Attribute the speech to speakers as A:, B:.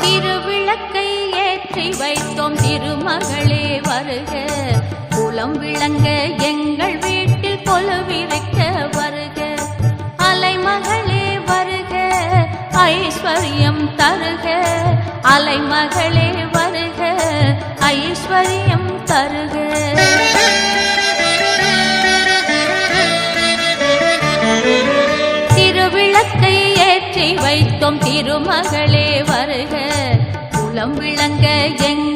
A: திருவிளக்கை ஏற்றி வைத்தோம் திருமகளே வருக, குலம் விளங்க எங்கள் வீட்டில் கொலுவிருக்க வருக. அலைமகளே வருக, ஐஸ்வர்யம் தருக, அலைமகளே வருக, ஐஸ்வர்யம் தருக. திருவிளக்கை ஏற்றி வைத்தோம் திருமகளே வருக, குலம் விளங்க எங்கள்